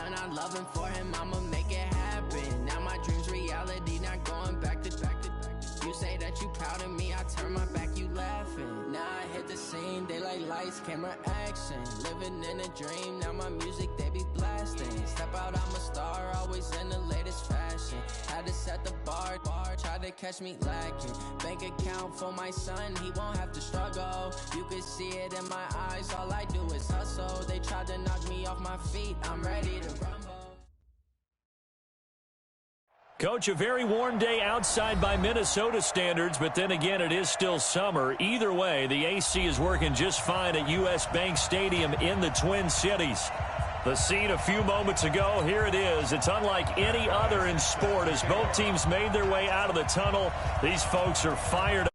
son, I'm loving for him, I'ma make it happen. Now my dream's reality, not going back to. You say that you proud of me, I turn my back, you laughing. Now I hit the scene, they like lights, camera, action. Living in a dream, now my music, they be blasting. Step out, I'm a star, always in the latest fashion. Had to set the bar, try to catch me lacking. Bank account for my son, he won't have to struggle. You can see it in my eyes, all I do is hustle. They tried to knock me off my feet, I'm ready to rumble. Coach, a very warm day outside by Minnesota standards, but then again, it is still summer. Either way, the AC is working just fine at U.S. Bank Stadium in the Twin Cities. The scene a few moments ago, here it is. It's unlike any other in sport as both teams made their way out of the tunnel. These folks are fired up.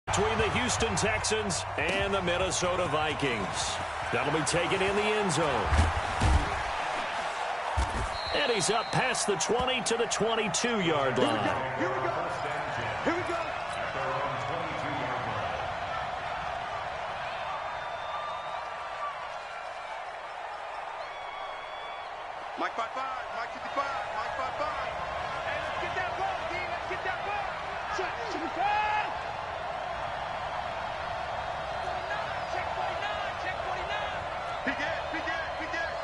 Between the Houston Texans and the Minnesota Vikings. That'll be taken in the end zone. And he's up past the 20 to the 22-yard line. Here we go. Here we go. Mike 5-5, Mike 55, Mike 5-5. Hey, let's get that ball, D. Let's get that ball. Check 45. Check 49, check 49. Big Ed, big Ed, big Ed.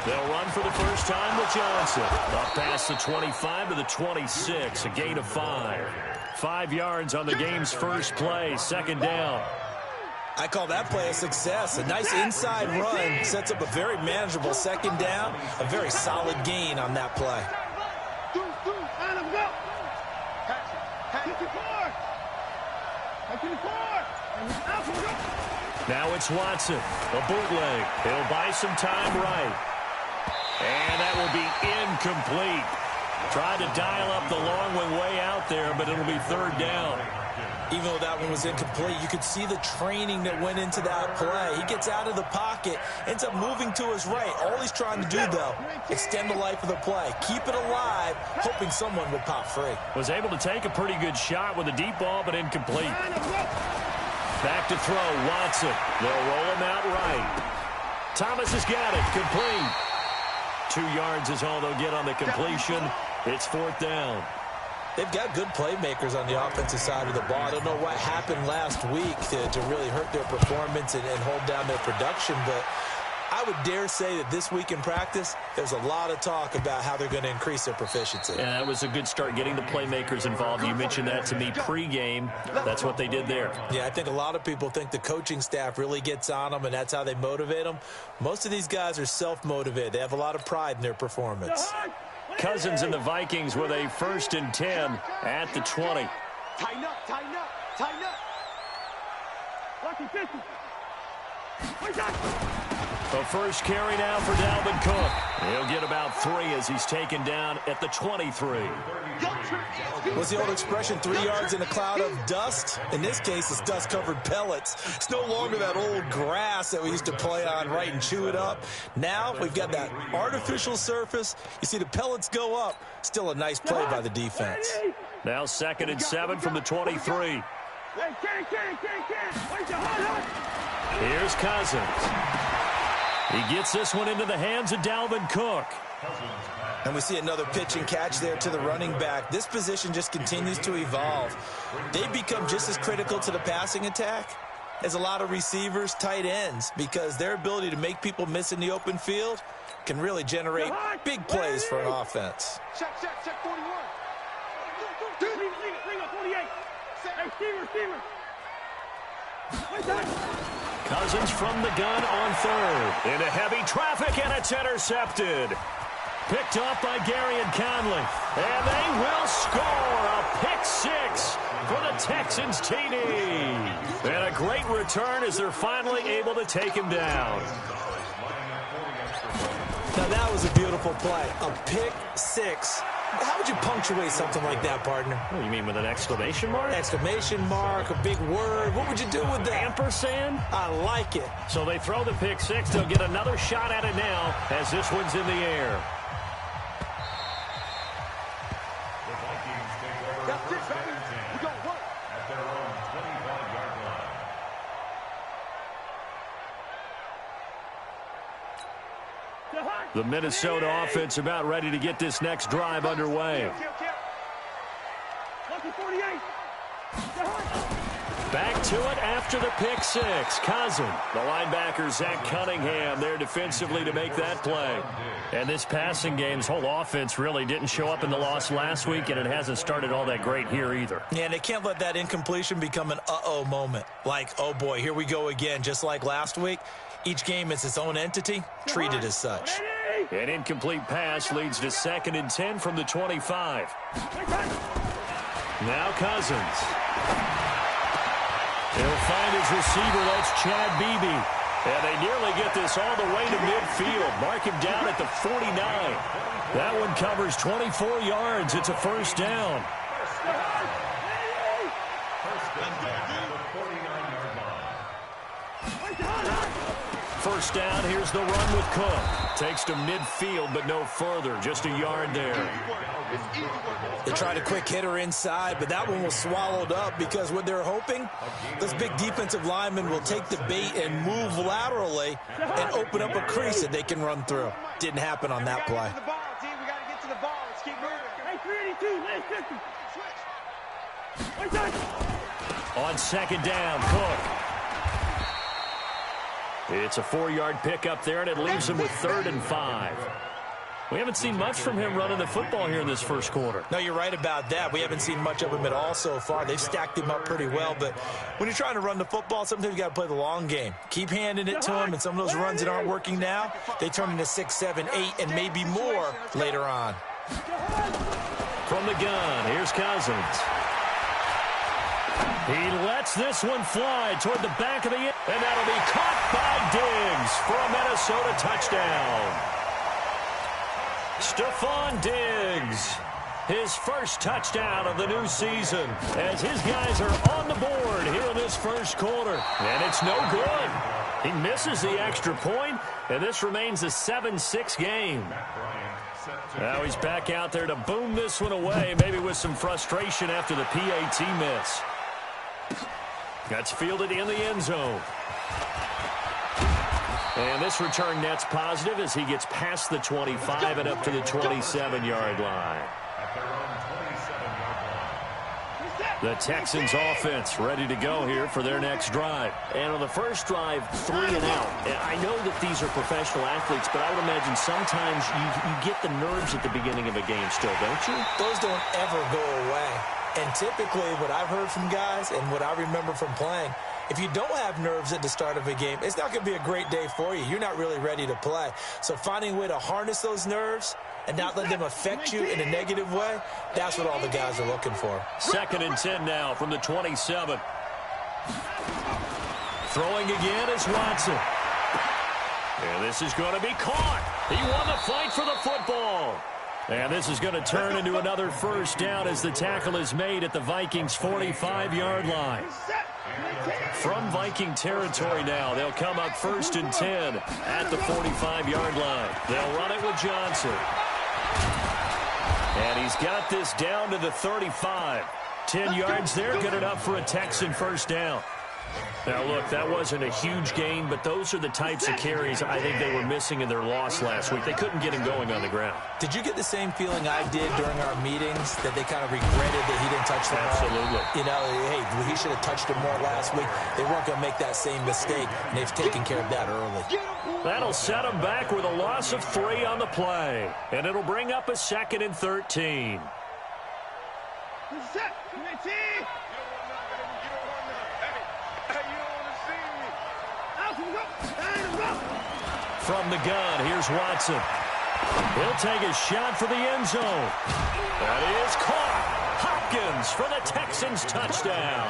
They'll run for the first time with Johnson. Up past the 25 to the 26, a gain of 5. 5 yards on the game's first play, second down. I call that play a success. A nice inside run sets up a very manageable second down. A very solid gain on that play. Now it's Watson, a bootleg. He'll buy some time right. And that will be incomplete. Tried to dial up the long one way out there, but it'll be third down. Even though that one was incomplete, you could see the training that went into that play. He gets out of the pocket, ends up moving to his right. All he's trying to do, though, extend the life of the play. Keep it alive, hoping someone would pop free. Was able to take a pretty good shot with a deep ball, but incomplete. Back to throw, Watson. They'll roll him out right. Thomas has got it, complete. 2 yards is all they'll get on the completion. It's fourth down. They've got good playmakers on the offensive side of the ball. I don't know what happened last week to really hurt their performance and hold down their production, but I would dare say that this week in practice, there's a lot of talk about how they're going to increase their proficiency. Yeah, that was a good start, getting the playmakers involved. You mentioned that to me pregame. That's what they did there. Yeah, I think a lot of people think the coaching staff really gets on them, and that's how they motivate them. Most of these guys are self-motivated. They have a lot of pride in their performance. Cousins and the Vikings with a 1st and 10 at the 20. Tighten up, tighten up, tighten up. The first carry now for Dalvin Cook. He'll get about 3 as he's taken down at the 23. What's the old expression, 3 yards in a cloud of dust? In this case, it's dust-covered pellets. It's no longer that old grass that we used to play on, right, and chew it up. Now we've got that artificial surface. You see the pellets go up. Still a nice play by the defense. Now 2nd and 7 from the 23. Here's Cousins. He gets this one into the hands of Dalvin Cook. And we see another pitch and catch there to the running back. This position just continues to evolve. They become just as critical to the passing attack as a lot of receivers, tight ends, because their ability to make people miss in the open field can really generate big plays for an offense. Check 41. 48. Cousins from the gun on 3rd. Into heavy traffic, and it's intercepted. Picked off by Gary and Conley. And they will score a pick 6 for the Texans TD. And a great return as they're finally able to take him down. Now that was a beautiful play. A pick 6. How would you punctuate something like that, partner? Oh, you mean with an exclamation mark? Exclamation mark, a big word. What would you do with that? Ampersand? I like it. So they throw the pick 6. They'll get another shot at it now as this one's in the air. That's it, baby. The Minnesota offense about ready to get this next drive underway. Back to it after the pick six. Cousin, the linebacker, Zach Cunningham, there defensively to make that play. And this passing game's whole offense really didn't show up in the loss last week, and it hasn't started all that great here either. Yeah, and they can't let that incompletion become an uh-oh moment. Like, oh boy, here we go again, just like last week. Each game is its own entity, treated as such. An incomplete pass leads to 2nd and 10 from the 25. Now Cousins. He'll find his receiver. That's Chad Beebe. And they nearly get this all the way to midfield. Mark him down at the 49. That one covers 24 yards. It's a first down. First down, here's the run with Cook. Takes to midfield, but no further. Just a yard there. They tried a quick hitter inside, but that one was swallowed up because what they're hoping, this big defensive lineman will take the bait and move laterally and open up a crease that they can run through. Didn't happen on that play. On 2nd down, Cook. It's a 4-yard pickup there, and it leaves him with 3rd and 5. We haven't seen much from him running the football here in this first quarter. No, you're right about that. We haven't seen much of him at all so far. They've stacked him up pretty well, but when you're trying to run the football, sometimes you got to play the long game. Keep handing it to him, and some of those runs that aren't working now, they turn into 6, 7, 8, and maybe more later on. From the gun, here's Cousins. He lets this one fly toward the back of the end, and that'll be caught by Diggs for a Minnesota touchdown. Stephon Diggs, his first touchdown of the new season, as his guys are on the board here in this first quarter. And it's no good. He misses the extra point, and this remains a 7-6 game. Now he's back out there to boom this one away, maybe with some frustration after the PAT miss. That's fielded in the end zone. And this return net's positive as he gets past the 25 and up to the 27-yard line. The Texans offense ready to go here for their next drive. And on the first drive, 3 and out. And I know that these are professional athletes, but I would imagine sometimes you get the nerves at the beginning of a game still, don't you? Those don't ever go away. And typically what I've heard from guys and what I remember from playing, if you don't have nerves at the start of a game, it's not going to be a great day for you. You're not really ready to play. So finding a way to harness those nerves and not let them affect you in a negative way, that's what all the guys are looking for. 2nd and 10 now from the 27. Throwing again is Watson. And this is going to be caught. He won the fight for the football. And this is going to turn into another first down as the tackle is made at the Vikings' 45-yard line. From Viking territory now, they'll come up 1st and 10 at the 45-yard line. They'll run it with Johnson. And he's got this down to the 35. 10 yards there, good enough for a Texan first down. Now, look, that wasn't a huge gain, but those are the types of carries I think they were missing in their loss last week. They couldn't get him going on the ground. Did you get the same feeling I did during our meetings, that they kind of regretted that he didn't touch the ball? Absolutely. You know, hey, he should have touched it more last week. They weren't going to make that same mistake, and they've taken care of that early. That'll set them back with a loss of 3 on the play, and it'll bring up a 2nd and 13. From the gun, here's Watson. He'll take a shot for the end zone. That is caught. Hopkins for the Texans touchdown.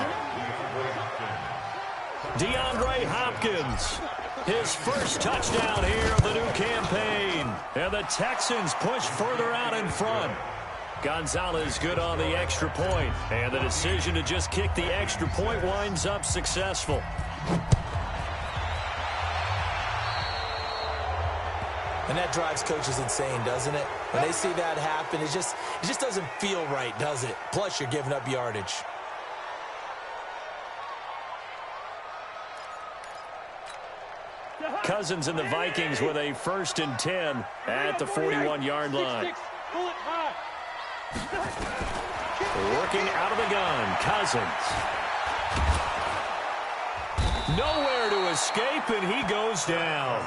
DeAndre Hopkins, his first touchdown here of the new campaign. And the Texans push further out in front. Gonzalez good on the extra point. And the decision to just kick the extra point winds up successful. And that drives coaches insane, doesn't it? When they see that happen, it just doesn't feel right, does it? Plus, you're giving up yardage. Cousins and the Vikings with a 1st and 10 at the 41-yard line. Working out of the gun, Cousins. Nowhere to escape, and he goes down.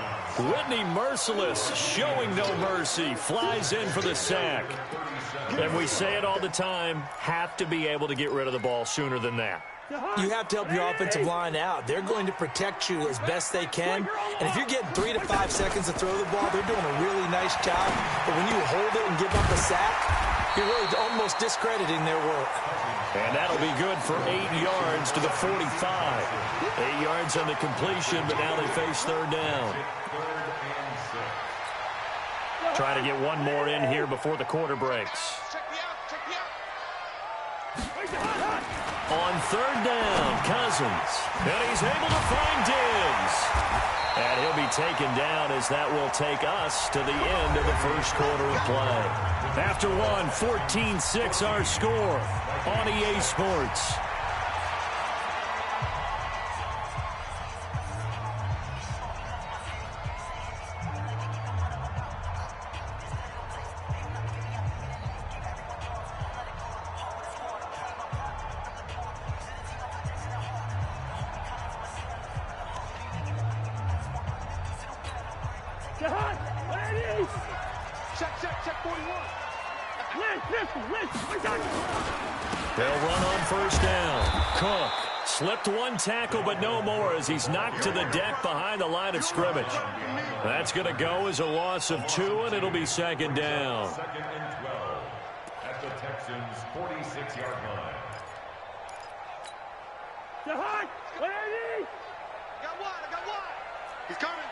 Whitney Merciless, showing no mercy, flies in for the sack. And we say it all the time, have to be able to get rid of the ball sooner than that. You have to help your offensive line out. They're going to protect you as best they can. And if you're getting 3 to 5 seconds to throw the ball, they're doing a really nice job. But when you hold it and give up a sack, you're really almost discrediting their work. And that'll be good for 8 yards to the 45. 8 yards on the completion, but now they face 3rd down. Try to get one more in here before the quarter breaks. On 3rd down, Cousins. And he's able to find Diggs. And he'll be taken down as that will take us to the end of the 1st quarter of play. After one, 14-6 our score on EA Sports. They'll run on 1st down. Cook slipped one tackle, but no more as he's knocked to the deck behind the line of scrimmage. That's going to go as a loss of 2, and it'll be 2nd down. 2nd and 12 at the Texans' 46-yard line. I got one. He's coming.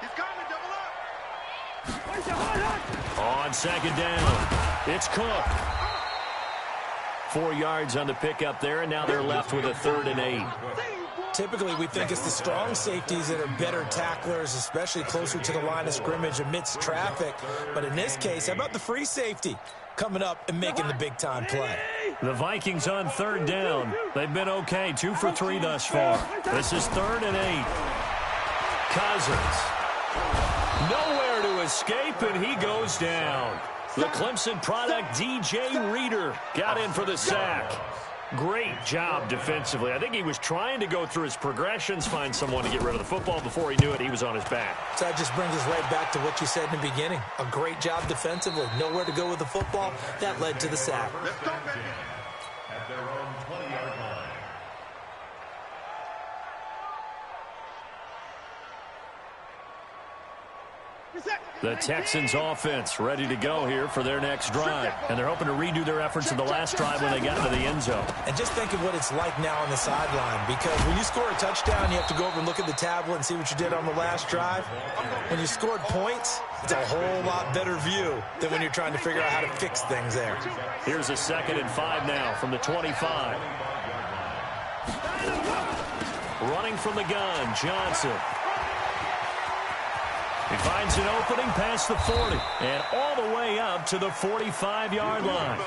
He's coming, double up. On 2nd down, it's Cook. 4 yards on the pickup there, and now they're left with a 3rd and 8. Typically, we think it's the strong safeties that are better tacklers, especially closer to the line of scrimmage amidst traffic. But in this case, how about the free safety coming up and making the big-time play? The Vikings on 3rd down. They've been okay, 2 for 3 thus far. This is 3rd and 8. Cousins. Nowhere to escape, and he goes down. The Clemson product, DJ Reader, got in for the sack. Great job defensively. I think he was trying to go through his progressions, find someone to get rid of the football. Before he knew it, he was on his back. So that just brings us right back to what you said in the beginning. A great job defensively. Nowhere to go with the football. That led to the sack. Let's go, baby. At their own 20-yard line. The Texans offense ready to go here for their next drive. And they're hoping to redo their efforts of the last drive when they got to the end zone. And just think of what it's like now on the sideline, because when you score a touchdown, you have to go over and look at the tablet and see what you did on the last drive. When you scored points, it's a whole lot better view than when you're trying to figure out how to fix things there. Here's a 2nd and 5 now from the 25. Running from the gun, Johnson. He finds an opening past the 40 and all the way up to the 45-yard line.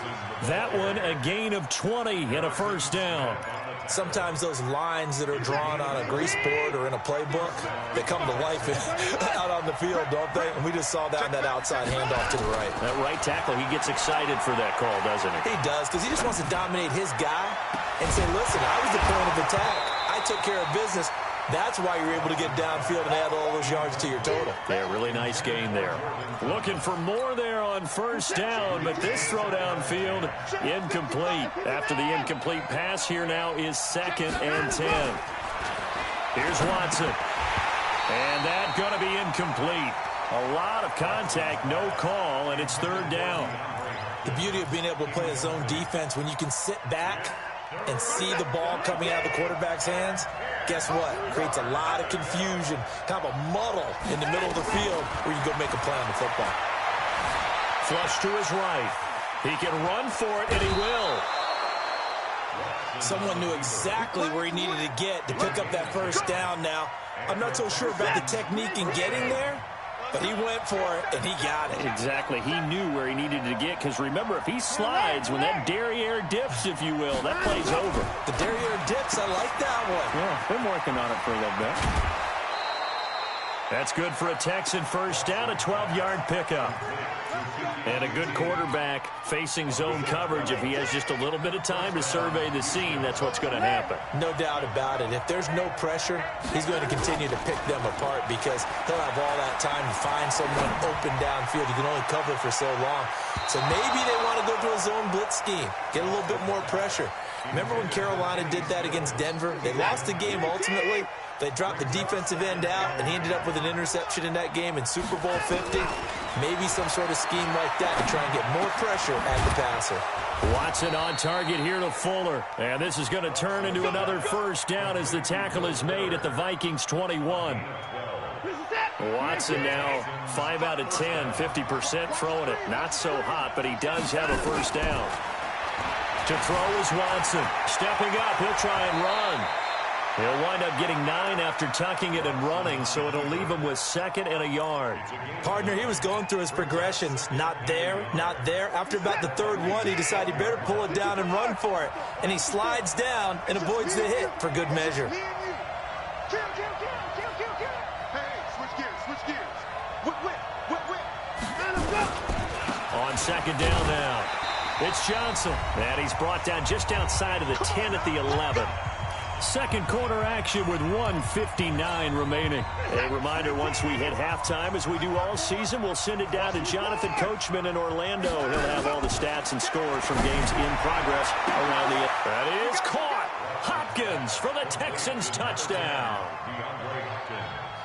That one a gain of 20 and a 1st down. Sometimes those lines that are drawn on a grease board or in a playbook, they come to life out on the field, don't they? And we just saw that outside handoff to the right. That right tackle, he gets excited for that call, doesn't he? He does, because he just wants to dominate his guy and say, listen, I was the point of attack. I took care of business. That's why you're able to get downfield and add all those yards to your total. Yeah, really nice gain there. Looking for more there on 1st down, but this throw downfield incomplete. After the incomplete pass, here now is 2nd and 10. Here's Watson. And that's going to be incomplete. A lot of contact, no call, and it's 3rd down. The beauty of being able to play a zone defense when you can sit back and see the ball coming out of the quarterback's hands, guess what? Creates a lot of confusion, kind of a muddle in the middle of the field where you go make a play on the football. Flush to his right. He can run for it, and he will. Someone knew exactly where he needed to get to pick up that 1st down now. I'm not so sure about the technique in getting there, but he went for it, and he got it. Exactly. He knew where he needed to get, because remember, if he slides, when that derriere dips, if you will, that play's over. The derriere dips, I like that one. Yeah, been working on it for a little bit. That's good for a Texan first down, a 12-yard pickup. And a good quarterback facing zone coverage. If he has just a little bit of time to survey the scene, that's what's going to happen. No doubt about it. If there's no pressure, he's going to continue to pick them apart because he'll have all that time to find someone open downfield. You can only cover for so long. So maybe they want to go to a zone blitz scheme, get a little bit more pressure. Remember when Carolina did that against Denver? They lost the game ultimately. They dropped the defensive end out, and he ended up with an interception in that game in Super Bowl 50. Maybe some sort of scheme like that to try and get more pressure at the passer. Watson on target here to Fuller. And this is going to turn into another first down as the tackle is made at the Vikings 21. Watson now 5 out of 10, 50% throwing it. Not so hot, but he does have a first down. To throw is Watson. Stepping up, he'll try and run. He'll wind up getting 9 after tucking it and running, so it'll leave him with 2nd and a yard. Partner, he was going through his progressions. Not there, not there. After about the 3rd one, he decided he better pull it down and run for it. And he slides down and avoids the hit for good measure. Hey, switch gears. On 2nd down now, it's Johnson. And he's brought down just outside of the 10 at the 11. Second quarter action with 1:59 remaining. A reminder, once we hit halftime, as we do all season, we'll send it down to Jonathan Coachman in Orlando. He'll have all the stats and scores from games in progress around the... That is caught. Hopkins for the Texans touchdown.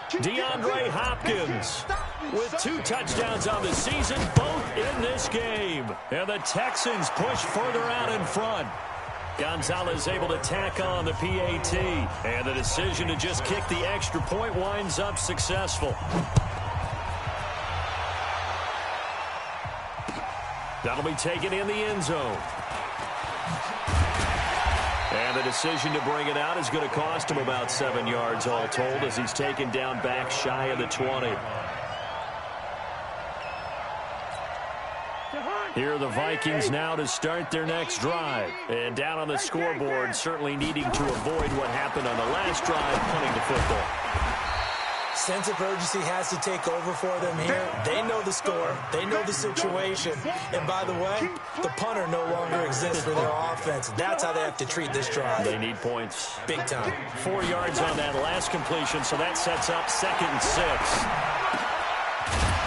DeAndre Hopkins with 2 touchdowns on the season, both in this game. And the Texans push further out in front. Gonzalez able to tack on the PAT. And the decision to just kick the extra point winds up successful. That'll be taken in the end zone. And the decision to bring it out is going to cost him about 7 yards all told as he's taken down back shy of the 20. Here are the Vikings now to start their next drive. And down on the scoreboard, certainly needing to avoid what happened on the last drive, punting the football. Sense of urgency has to take over for them here. They know the score. They know the situation. And by the way, the punter no longer exists for their offense. That's how they have to treat this drive. They need points. Big time. 4 yards on that last completion, so that sets up 2nd and 6.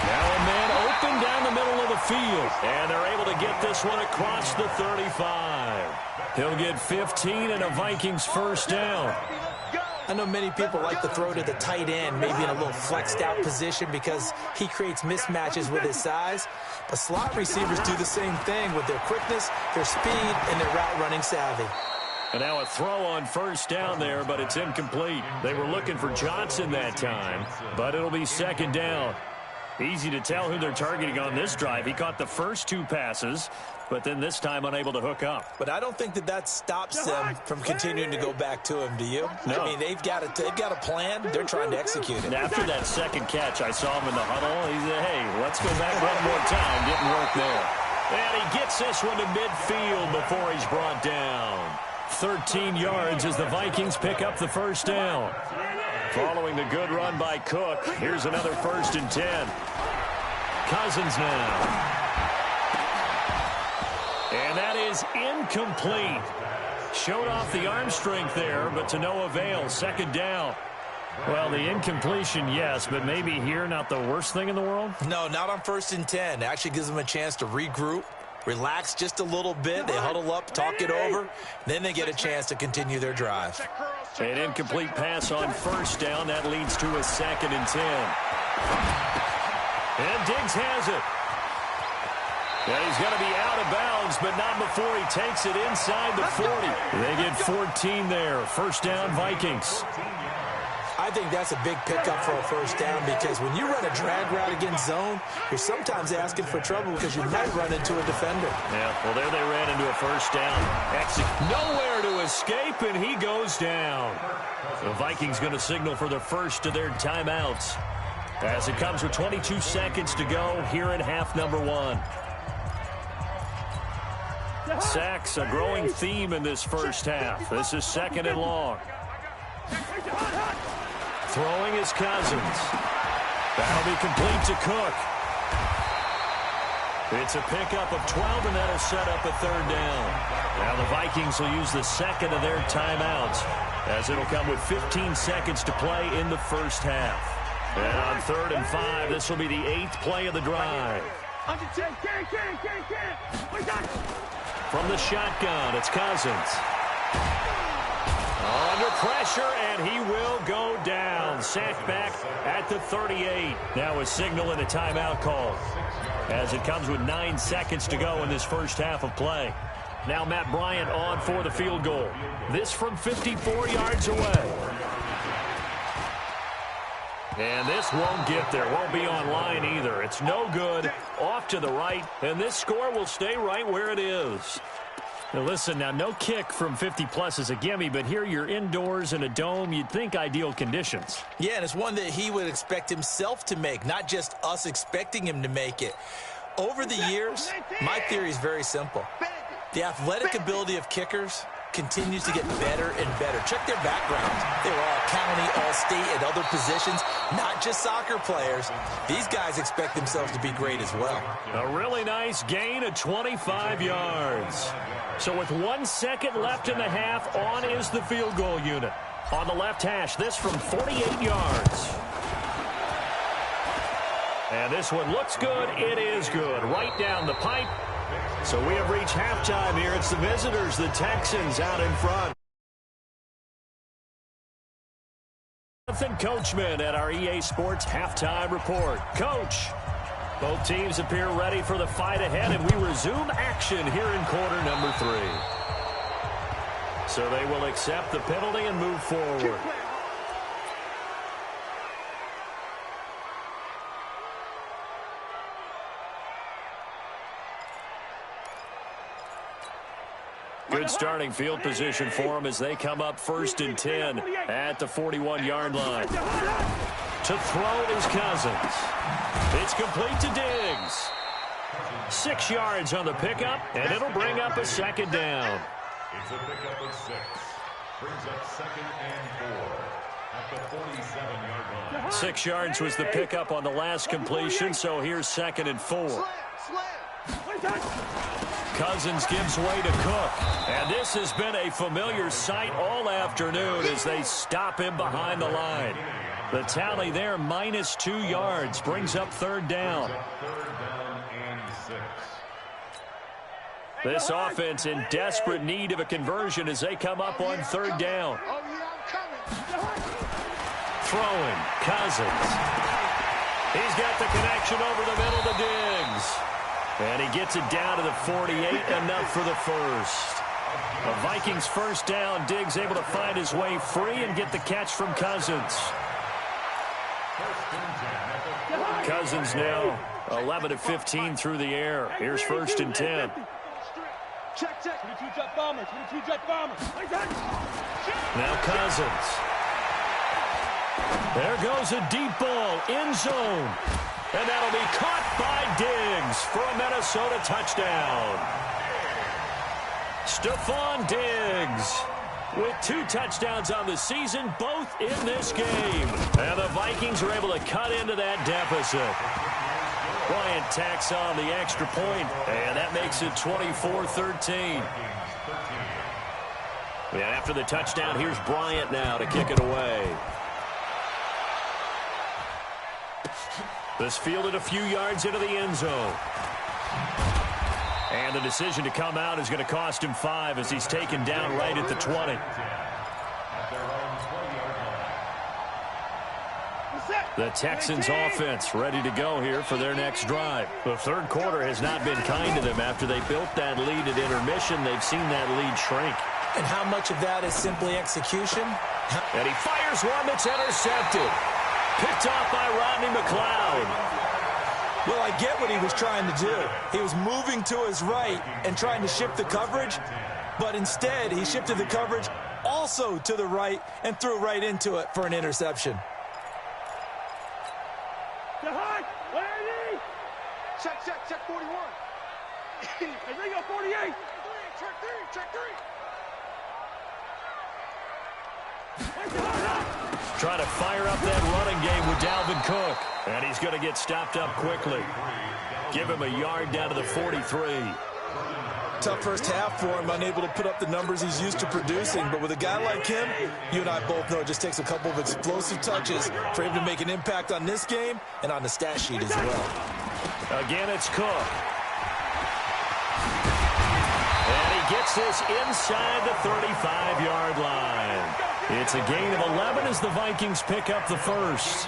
Now a man open down the middle of the field. And they're able to get this one across the 35. He'll get 15 and a Vikings first down. I know many people like to throw to the tight end, maybe in a little flexed out position because he creates mismatches with his size. But slot receivers do the same thing with their quickness, their speed, and their route running savvy. And now a throw on first down there, but it's incomplete. They were looking for Johnson that time, but it'll be 2nd down. Easy to tell who they're targeting on this drive. He caught the first 2 passes, but then this time unable to hook up. But I don't think that stops them from continuing to go back to him, do you? No. I mean, they've got a plan. They're trying to execute it. And after that 2nd catch, I saw him in the huddle. He said, hey, let's go back one more time. Didn't work there. And he gets this one to midfield before he's brought down. 13 yards as the Vikings pick up the first down. Following the good run by Cook, here's another 1st and 10. Cousins now. And that is incomplete. Showed off the arm strength there, but to no avail. 2nd down. Well, the incompletion, yes, but maybe here not the worst thing in the world? No, not on 1st and 10. It actually gives them a chance to regroup, relax just a little bit. They huddle up, talk it over. Then they get a chance to continue their drive. An incomplete pass on first down. That leads to a 2nd and 10. And Diggs has it. And he's going to be out of bounds, but not before he takes it inside the 40. They get 14 there. First down, Vikings. I think that's a big pickup for a first down because when you run a drag route against zone, you're sometimes asking for trouble because you might run into a defender. Yeah, well, there they ran into a first down. Nowhere to escape, and he goes down. The Vikings going to signal for the first of their timeouts as it comes with 22 seconds to go here in half number 1. Sacks, a growing theme in this first half. This is 2nd and long. Throwing is Cousins. That'll be complete to Cook. It's a pickup of 12, and that'll set up a third down. Now the Vikings will use the second of their timeouts, as it'll come with 15 seconds to play in the first half. And on 3rd and 5, this will be the 8th play of the drive. From the shotgun, it's Cousins. Under pressure, and he will go down. Sacked back at the 38. Now a signal and a timeout call, as it comes with 9 seconds to go in this first half of play. Now Matt Bryant on for the field goal. This from 54 yards away. And this won't get there. Won't be on line either. It's no good. Off to the right, and this score will stay right where it is. Now listen, now no kick from 50-plus is a gimme, but here you're indoors in a dome. You'd think ideal conditions. Yeah, and it's one that he would expect himself to make, not just us expecting him to make it. Over the years, my theory is very simple. The athletic ability of kickers continues to get better and better. Check their backgrounds. They were all county, all state, and other positions, not just soccer players. These guys expect themselves to be great as well. A really nice gain of 25 yards. So with 1 second left in the half, on is the field goal unit. On the left hash, this from 48 yards. And this one looks good. It is good. Right down the pipe. So we have reached halftime here. It's the visitors, the Texans, out in front. Jonathan Coachman at our EA Sports halftime report. Coach, both teams appear ready for the fight ahead, and we resume action here in quarter number 3. So they will accept the penalty and move forward. Good starting field position for them as they come up 1st and 10 at the 41-yard line. To throw is Cousins. It's complete to Diggs. 6 yards on the pickup, and it'll bring up a second down. It's a pickup of 6. Brings up 2nd and 4 at the 47-yard line. 6 yards was the pickup on the last completion, so here's 2nd and 4. Cousins gives way to Cook. And this has been a familiar sight all afternoon as they stop him behind the line. The tally there, -2 yards, brings up 3rd down. This offense in desperate need of a conversion as they come up on 3rd down. Throwing, Cousins. He's got the connection over the middle to Diggs. And he gets it down to the 48, enough for the first. The Vikings first down. Diggs able to find his way free and get the catch from Cousins. Cousins now 11 of 15 through the air. Here's 1st and 10. Now Cousins. There goes a deep ball, end zone. And that'll be caught by Diggs for a Minnesota touchdown. Stephon Diggs with 2 touchdowns on the season, both in this game. And the Vikings are able to cut into that deficit. Bryant tacks on the extra point, and that makes it 24-13. And after the touchdown, here's Bryant now to kick it away. This fielded a few yards into the end zone. And the decision to come out is going to cost him 5 as he's taken down right at the 20. The Texans offense ready to go here for their next drive. The 3rd quarter has not been kind to them. After they built that lead at intermission, they've seen that lead shrink. And how much of that is simply execution? And he fires one that's intercepted. Picked off by Rodney McLeod. Well, I get what he was trying to do. He was moving to his right and trying to shift the coverage, but instead he shifted the coverage also to the right and threw right into it for an interception. Check 41. Hey, they got 48. Check 3. try to fire up that running game with Dalvin Cook. And he's going to get stopped up quickly. Give him a yard down to the 43. Tough first half for him, unable to put up the numbers he's used to producing. But with a guy like him, you and I both know it just takes a couple of explosive touches for him to make an impact on this game and on the stat sheet as well. Again, it's Cook. And he gets this inside the 35-yard line. It's a gain of 11 as the Vikings pick up the first.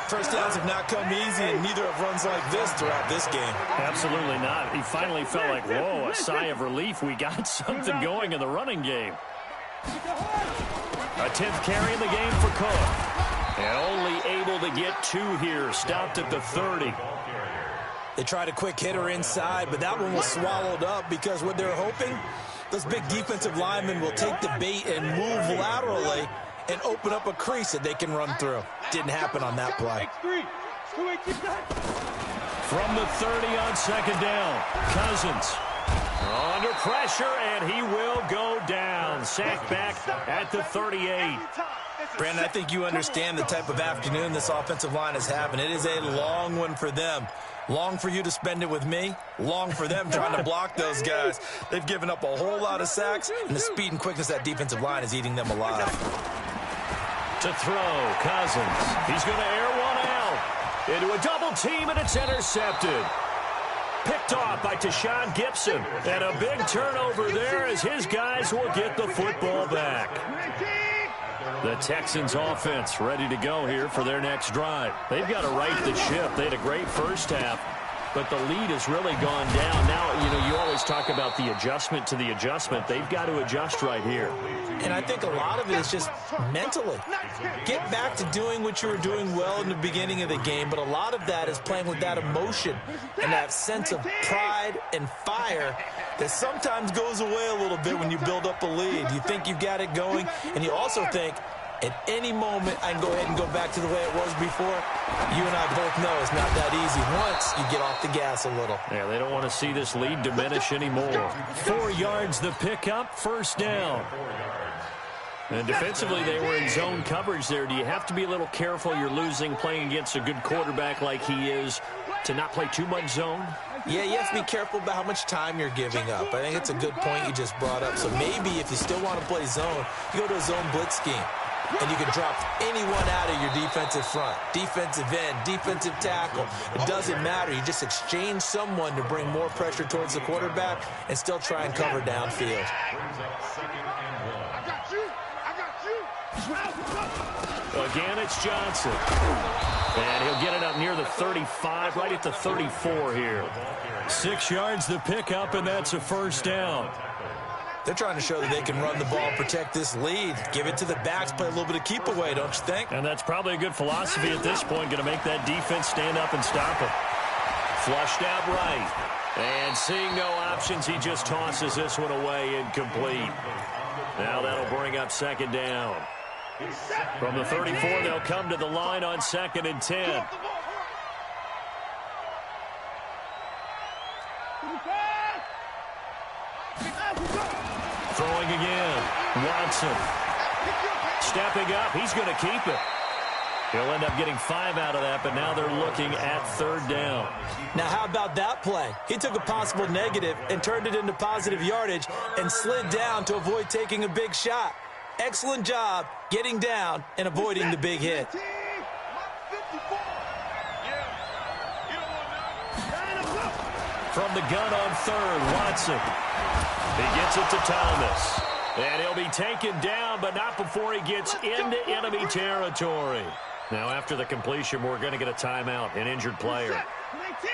First downs have not come easy, and neither have runs like this throughout this game. Absolutely not. He finally felt like, whoa, a sigh of relief. We got something going in the running game. A 10th carry in the game for Cook. And only able to get 2 here. Stopped at the 30. They tried a quick hitter inside, but that one was swallowed up because what they're hoping, those big defensive linemen will take the bait and move laterally and open up a crease that they can run through. Didn't happen on that play. From the 30 on second down, Cousins under pressure, and he will go down. Sacked back at the 38. Brandon, I think you understand the type of afternoon this offensive line is having. It is a long one for them. Long for you to spend it with me. Long for them trying to block those guys. They've given up a whole lot of sacks, and the speed and quickness of that defensive line is eating them alive. To throw, Cousins. He's going to air one out. Into a double team, and it's intercepted. Picked off by Tashawn Gibson. And a big turnover there as his guys will get the football back. The Texans offense ready to go here for their next drive. They've got to right the ship. They had a great first half, but the lead has really gone down. Now, you always talk about the adjustment to the adjustment. They've got to adjust right here. And I think a lot of it is just mentally. Get back to doing what you were doing well in the beginning of the game, but a lot of that is playing with that emotion and that sense of pride and fire that sometimes goes away a little bit when you build up a lead. You think you've got it going, and you also think, at any moment, I can go ahead and go back to the way it was before. You and I both know it's not that easy once you get off the gas a little. Yeah, they don't want to see this lead diminish anymore. 4 yards the pickup, first down. And defensively, they were in zone coverage there. Do you have to be a little careful? You're losing, playing against a good quarterback like he is, to not play too much zone? Yeah, you have to be careful about how much time you're giving up. I think it's a good point you just brought up. So maybe if you still want to play zone, you go to a zone blitz scheme. And you can drop anyone out of your defensive front, defensive end, defensive tackle. It doesn't matter. You just exchange someone to bring more pressure towards the quarterback and still try and cover downfield. Again, it's Johnson. And he'll get it up near the 35, right at the 34 here. 6 yards the pickup, and that's a first down. They're trying to show that they can run the ball, protect this lead, give it to the backs, play a little bit of keep away, don't you think? And that's probably a good philosophy at this point, going to make that defense stand up and stop it. Flushed out right. And seeing no options, he just tosses this one away, incomplete. Now that'll bring up second down. From the 34, they'll come to the line on 2nd and 10. Throwing again. Watson. Stepping up. He's going to keep it. He'll end up getting 5 out of that, but now they're looking at 3rd down. Now, how about that play? He took a possible negative and turned it into positive yardage and slid down to avoid taking a big shot. Excellent job getting down and avoiding the big hit. From the gun on 3rd, Watson. He gets it to Thomas. And he'll be taken down, but not before he gets into enemy territory. Now, after the completion, we're going to get a timeout, an injured player.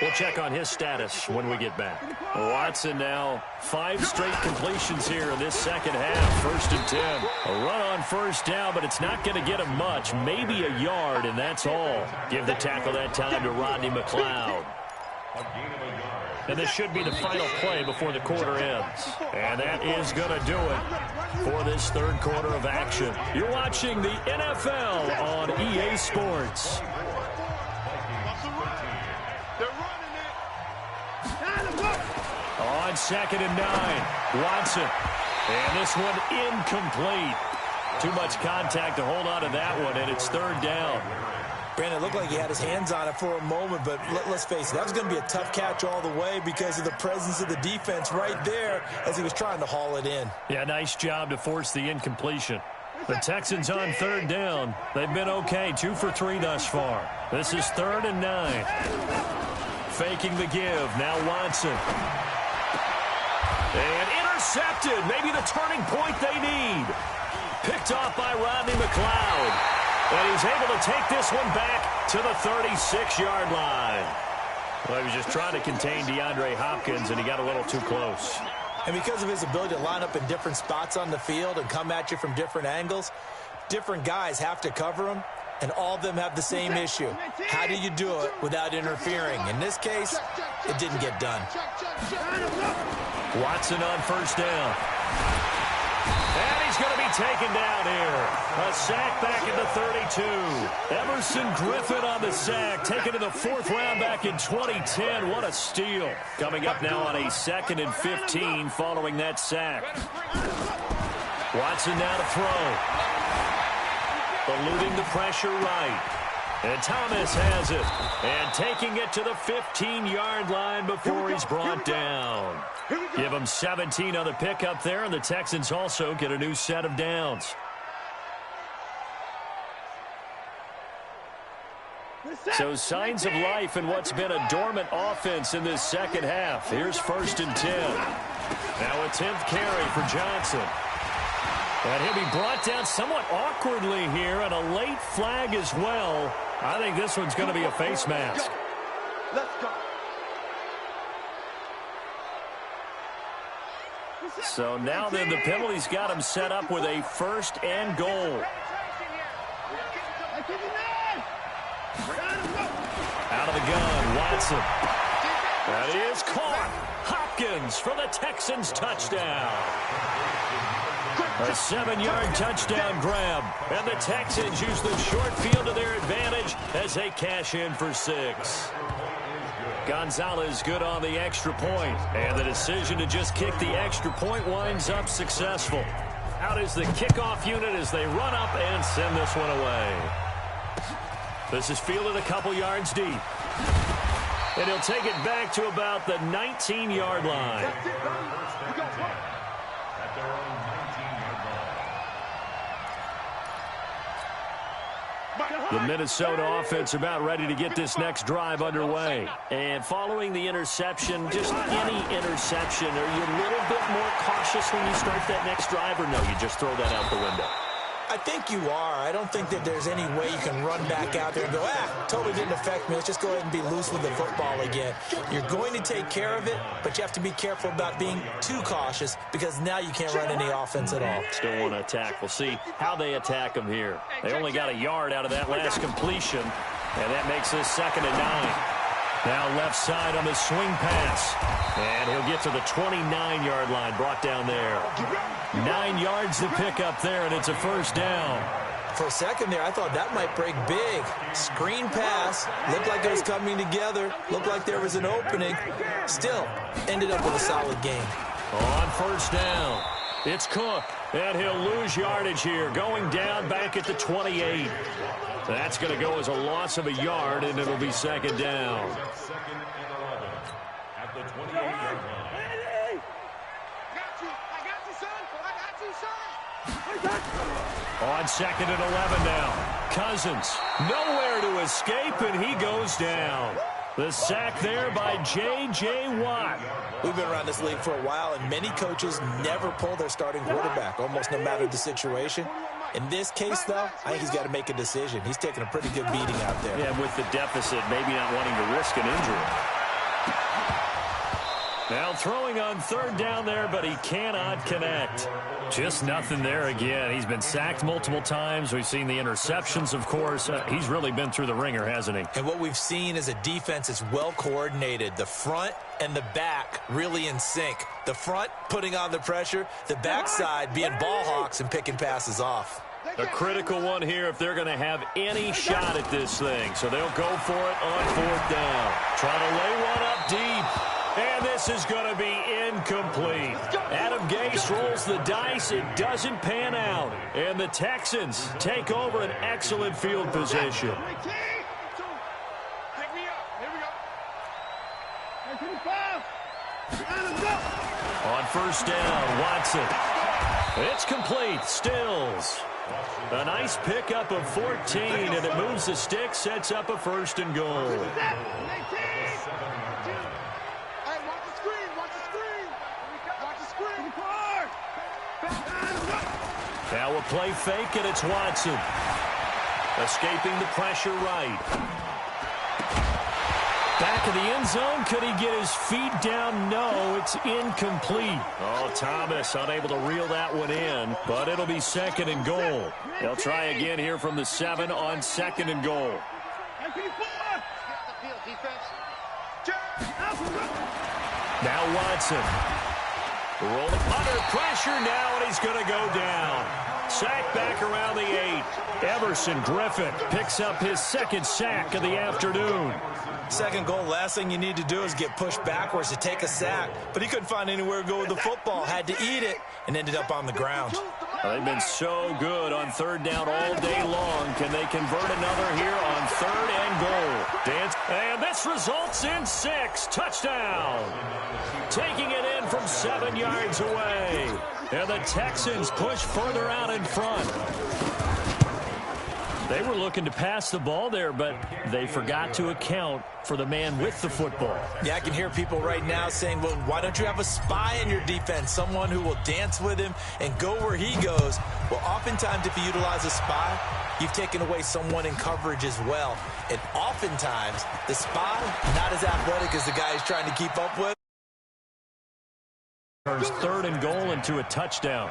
We'll check on his status when we get back. Watson now, 5 straight completions here in this second half. 1st and 10. A run on first down, but it's not going to get him much. Maybe a yard, and that's all. Give the tackle that time to Rodney McLeod. And this should be the final play before the quarter ends. And that is going to do it for this 3rd quarter of action. You're watching the NFL on EA Sports. On 2nd and 9, Watson. And this one incomplete. Too much contact to hold on to that one, and it's third down. Brandon, it looked like he had his hands on it for a moment, but let's face it, that was going to be a tough catch all the way because of the presence of the defense right there as he was trying to haul it in. Yeah, nice job to force the incompletion. The Texans on third down. They've been okay, 2 for 3 thus far. This is 3rd and 9. Faking the give. Now Watson. And intercepted. Maybe the turning point they need. Picked off by Rodney McLeod. And he's able to take this one back to the 36-yard line. Well, he was just trying to contain DeAndre Hopkins, and he got a little too close. And because of his ability to line up in different spots on the field and come at you from different angles, different guys have to cover him, and all of them have the same issue. How do you do it without interfering? In this case, it didn't get done. Watson on first down. And he's going to be taken down here. A sack back at the 32. Emerson Griffin on the sack, taken to the 4th round back in 2010. What a steal. Coming up now on a 2nd and 15 following that sack. Watson now to throw. Eluding the pressure right. And Thomas has it. And taking it to the 15-yard line before he's brought down. Give them 17 on the pickup there, and the Texans also get a new set of downs. So signs of life in what's been a dormant offense in this second half. Here's 1st and 10. Now a 10th carry for Johnson. And he'll be brought down somewhat awkwardly here, and a late flag as well. I think this one's going to be a face mask. Let's go. So now then the penalty's got him set up with a 1st and goal. Out of the gun, Watson. That is caught. Hopkins for the Texans touchdown. A 7-yard touchdown grab. And the Texans use the short field to their advantage as they cash in for 6. Gonzalez good on the extra point. And the decision to just kick the extra point winds up successful. Out is the kickoff unit as they run up and send this one away. This is fielded a couple yards deep. And he'll take it back to about the 19-yard line. The Minnesota offense about ready to get this next drive underway. And following the interception, just any interception, are you a little bit more cautious when you start that next drive, or no, you just throw that out the window? I think you are. I don't think that there's any way you can run back out there and go, totally didn't affect me. Let's just go ahead and be loose with the football again. You're going to take care of it, but you have to be careful about being too cautious because now you can't run any offense at all. Still want to attack. We'll see how they attack them here. They only got a yard out of that last completion, and that makes this 2nd and 9. Now left side on the swing pass. And he'll get to the 29-yard line, brought down there. 9 yards to pick up there, and it's a 1st down. For a second there, I thought that might break big. Screen pass. Looked like it was coming together. Looked like there was an opening. Still, ended up with a solid game. On 1st down, it's Cook. And he'll lose yardage here, going down back at the 28. That's going to go as a loss of a yard, and it'll be 2nd down. 2nd and 11 at the 28-yard line. On 2nd and 11 now. Cousins, nowhere to escape, and he goes down. The sack there by J.J. Watt. We've been around this league for a while, and many coaches never pull their starting quarterback, almost no matter the situation. In this case, though, I think he's got to make a decision. He's taking a pretty good beating out there. Yeah, with the deficit, maybe not wanting to risk an injury. Now throwing on 3rd down there, but he cannot connect. Just nothing there again. He's been sacked multiple times. We've seen the interceptions, of course. He's really been through the ringer, hasn't he? And what we've seen is a defense that's well coordinated. The front and the back really in sync. The front putting on the pressure, the backside being ball hawks and picking passes off. A critical one here if they're going to have any shot at this thing. So they'll go for it on 4th down. Try to lay one up deep. And this is going to be incomplete. Adam Gase rolls the dice. It doesn't pan out. And the Texans take over an excellent field position. On first down, Watson. It's complete. Stills. A nice pickup of 14, and it moves the stick, sets up a first and goal. Now a play fake, and it's Watson. Escaping the pressure right. Back of the end zone. Could he get his feet down? No, it's incomplete. Oh, Thomas unable to reel that one in, but it'll be second and goal. They'll try again here from the 7 on second and goal. Now Watson. Rolling under pressure now, and he's going to go down. Sack back around the 8. Everson Griffin picks up his second sack of the afternoon. Second goal, last thing you need to do is get pushed backwards to take a sack. But he couldn't find anywhere to go with the football. Had to eat it and ended up on the ground. Well, they've been so good on third down all day long. Can they convert another here on third and goal? Dance. And this results in 6. Touchdown. Taking it in from 7 yards away. And the Texans push further out in front. They were looking to pass the ball there, but they forgot to account for the man with the football. Yeah, I can hear people right now saying, well, why don't you have a spy in your defense, someone who will dance with him and go where he goes? Well, oftentimes if you utilize a spy, you've taken away someone in coverage as well. And oftentimes, the spy, not as athletic as the guy he's trying to keep up with. Turns third and goal into a touchdown.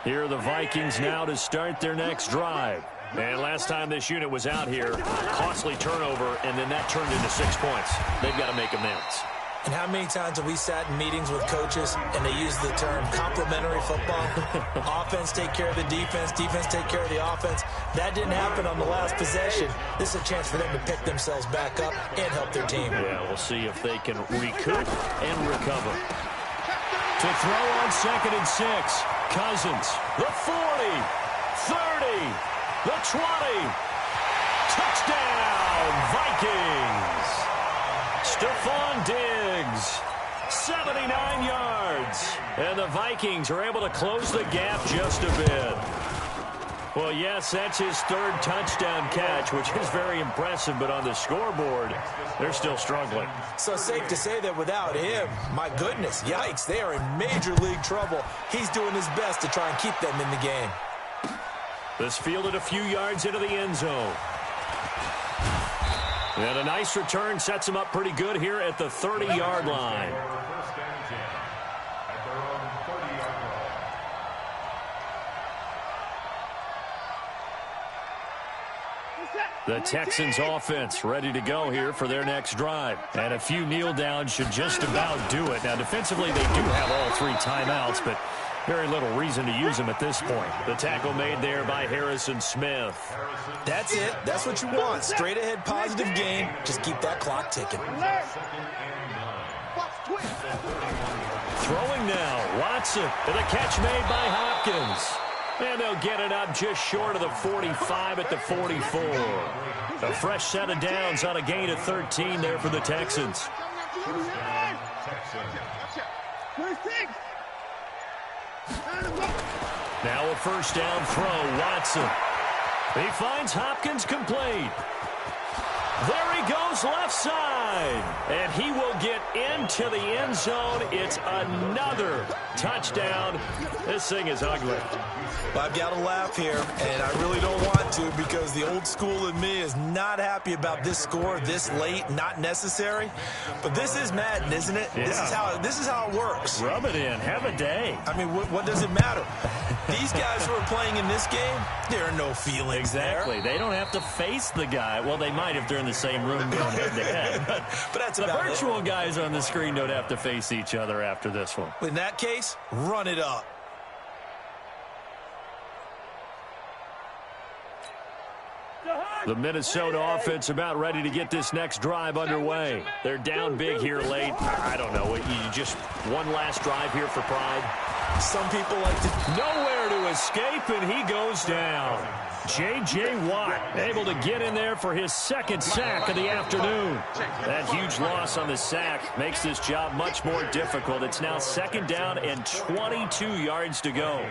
Here are the Vikings now to start their next drive. And last time this unit was out here, costly turnover, and then that turned into 6 points. They've got to make amends. And how many times have we sat in meetings with coaches and they use the term complementary football? Offense take care of the defense, defense take care of the offense. That didn't happen on the last possession. This is a chance for them to pick themselves back up and help their team. Yeah, we'll see if they can recoup and recover. To throw on second and 6. Cousins, the 40, 30, the 20. Touchdown, Vikings. Stephon Diggs, 79 yards. And the Vikings are able to close the gap just a bit. Well, yes, that's his third touchdown catch, which is very impressive, but on the scoreboard, they're still struggling. So safe to say that without him, my goodness, yikes, they are in major league trouble. He's doing his best to try and keep them in the game. This fielded a few yards into the end zone. And a nice return sets him up pretty good here at the 30-yard line. The Texans offense ready to go here for their next drive. And a few kneel downs should just about do it. Now, defensively, they do have all 3 timeouts, but very little reason to use them at this point. The tackle made there by Harrison Smith. That's it. That's what you want. Straight ahead, positive game. Just keep that clock ticking. Throwing now, Watson. And the catch made by Hopkins. And they'll get it up just short of the 45 at the 44. A fresh set of downs on a gain of 13 there for the Texans. Now a first down throw, Watson. He finds Hopkins complete. There he goes left side. And he will get into the end zone. It's another touchdown. This thing is ugly. Well, I've got to laugh here, and I really don't want to because the old school in me is not happy about this score this late, not necessary. But this is Madden, isn't it? Yeah. This is how it works. Rub it in. Have a day. I mean, what does it matter? These guys who are playing in this game, there are no feelings exactly. there. They don't have to face the guy. Well, they might if they're in the same room going head-to-head. But that's the about virtual it. Guys on the screen don't have to face each other after this one. In that case, run it up. The Minnesota offense about ready to get this next drive underway. They're down big here late. I don't know. You just one last drive here for pride. Some people like to... Nowhere to escape, and he goes down. J.J. Watt able to get in there for his second sack of the afternoon. That huge loss on the sack makes this job much more difficult. It's now second down and 22 yards to go.